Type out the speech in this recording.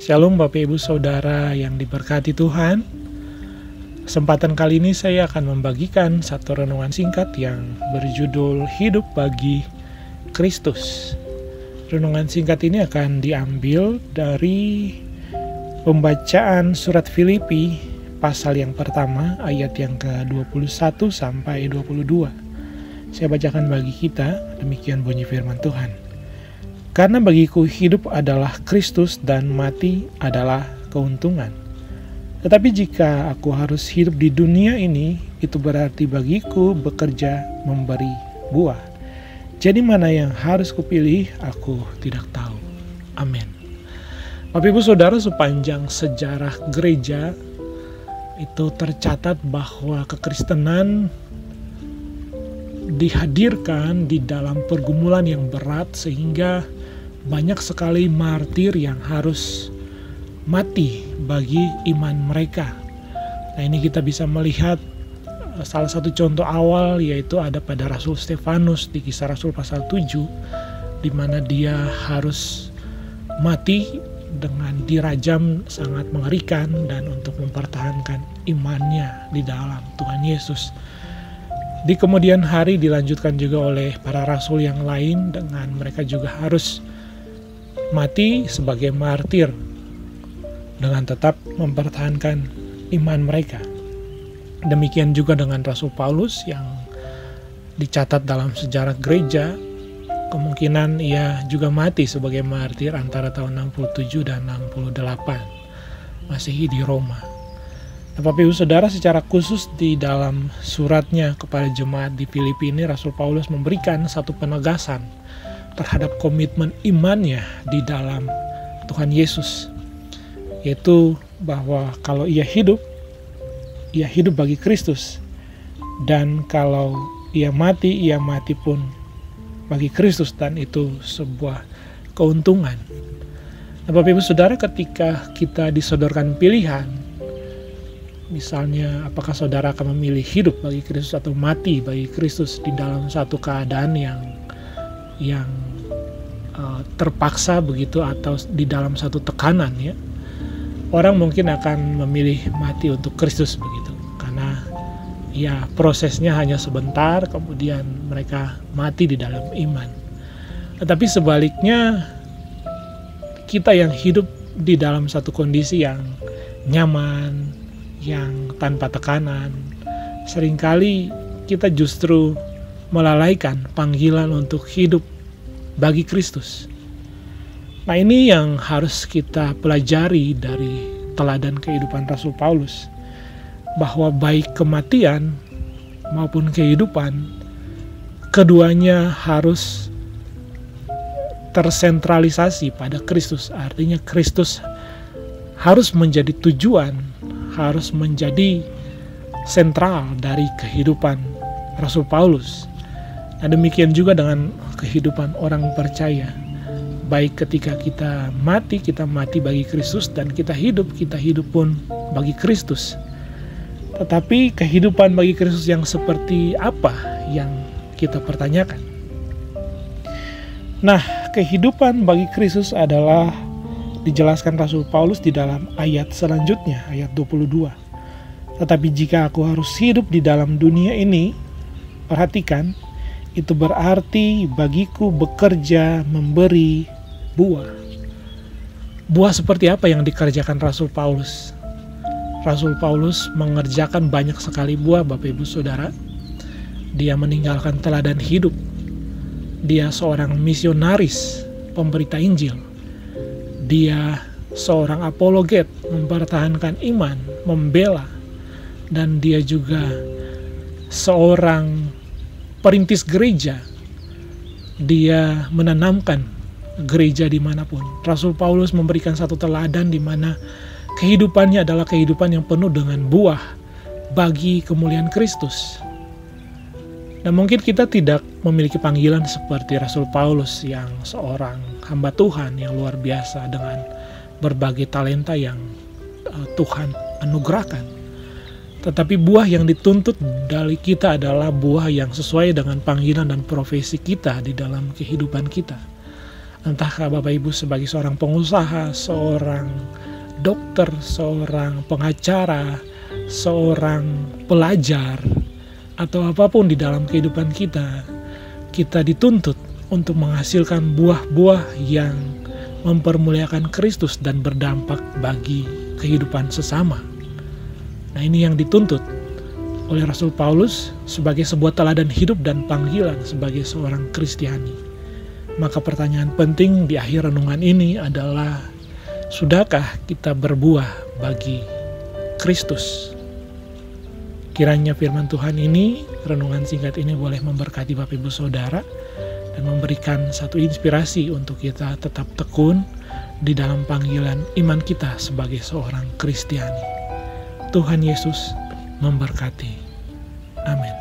Shalom Bapak Ibu Saudara yang diberkati Tuhan. Kesempatan kali ini saya akan membagikan satu renungan singkat yang berjudul Hidup Bagi Kristus. Renungan singkat ini akan diambil dari pembacaan surat Filipi pasal yang pertama ayat yang ke-21 sampai 22. Saya bacakan bagi kita, demikian bunyi firman Tuhan. Karena bagiku hidup adalah Kristus dan mati adalah keuntungan. Tetapi jika aku harus hidup di dunia ini, itu berarti bagiku bekerja memberi buah. Jadi mana yang harus kupilih, aku tidak tahu. Amin. Bapak Ibu Saudara, sepanjang sejarah gereja itu tercatat bahwa kekristenan dihadirkan di dalam pergumulan yang berat sehingga banyak sekali martir yang harus mati bagi iman mereka. Nah, ini kita bisa melihat salah satu contoh awal, yaitu ada pada Rasul Stefanus di Kisah Rasul pasal 7, di mana dia harus mati dengan dirajam sangat mengerikan dan untuk mempertahankan imannya di dalam Tuhan Yesus. Di kemudian hari dilanjutkan juga oleh para rasul yang lain dengan mereka juga harus mati sebagai martir dengan tetap mempertahankan iman mereka. Demikian juga dengan Rasul Paulus yang dicatat dalam sejarah gereja, kemungkinan ia juga mati sebagai martir antara tahun 67 dan 68 Masehi di Roma. Nah, Bapak Ibu Saudara, secara khusus di dalam suratnya kepada jemaat di Filipi ini, Rasul Paulus memberikan satu penegasan terhadap komitmen imannya di dalam Tuhan Yesus, yaitu bahwa kalau ia hidup bagi Kristus, dan kalau ia mati pun bagi Kristus, dan itu sebuah keuntungan. Nah, Bapak Ibu Saudara, ketika kita disodorkan pilihan, misalnya apakah saudara akan memilih hidup bagi Kristus atau mati bagi Kristus di dalam satu keadaan yang terpaksa begitu, atau di dalam satu tekanan, ya, orang mungkin akan memilih mati untuk Kristus begitu, karena ya prosesnya hanya sebentar, kemudian mereka mati di dalam iman. Tetapi sebaliknya, kita yang hidup di dalam satu kondisi yang nyaman, yang tanpa tekanan, seringkali kita justru melalaikan panggilan untuk hidup bagi Kristus. Nah, ini yang harus kita pelajari dari teladan kehidupan Rasul Paulus, bahwa baik kematian maupun kehidupan, keduanya harus tersentralisasi pada Kristus. Artinya Kristus harus menjadi tujuan, harus menjadi sentral dari kehidupan Rasul Paulus. Nah, demikian juga dengan kehidupan orang percaya. Baik ketika kita mati bagi Kristus, dan kita hidup pun bagi Kristus. Tetapi kehidupan bagi Kristus yang seperti apa yang kita pertanyakan? Nah, kehidupan bagi Kristus adalah dijelaskan Rasul Paulus di dalam ayat selanjutnya, ayat 22. Tetapi jika aku harus hidup di dalam dunia ini, perhatikan, itu berarti bagiku bekerja memberi buah. Buah seperti apa yang dikerjakan Rasul Paulus? Rasul Paulus mengerjakan banyak sekali buah, Bapak Ibu Saudara. Dia meninggalkan teladan hidup. Dia seorang misionaris, pemberita Injil. Dia seorang apologet, mempertahankan iman, membela. Dan dia juga seorang perintis gereja. Dia menanamkan gereja dimanapun. Rasul Paulus memberikan satu teladan di mana kehidupannya adalah kehidupan yang penuh dengan buah bagi kemuliaan Kristus. Dan mungkin kita tidak memiliki panggilan seperti Rasul Paulus yang seorang hamba Tuhan yang luar biasa dengan berbagai talenta yang Tuhan anugerahkan. Tetapi buah yang dituntut dari kita adalah buah yang sesuai dengan panggilan dan profesi kita di dalam kehidupan kita. Entahkah Bapak Ibu sebagai seorang pengusaha, seorang dokter, seorang pengacara, seorang pelajar, atau apapun di dalam kehidupan kita, kita dituntut untuk menghasilkan buah-buah yang mempermuliakan Kristus dan berdampak bagi kehidupan sesama. Nah, ini yang dituntut oleh Rasul Paulus sebagai sebuah teladan hidup dan panggilan sebagai seorang Kristiani. Maka pertanyaan penting di akhir renungan ini adalah, sudahkah kita berbuah bagi Kristus? Kiranya firman Tuhan ini, renungan singkat ini boleh memberkati Bapak Ibu Saudara dan memberikan satu inspirasi untuk kita tetap tekun di dalam panggilan iman kita sebagai seorang Kristiani. Tuhan Yesus memberkati. Amin.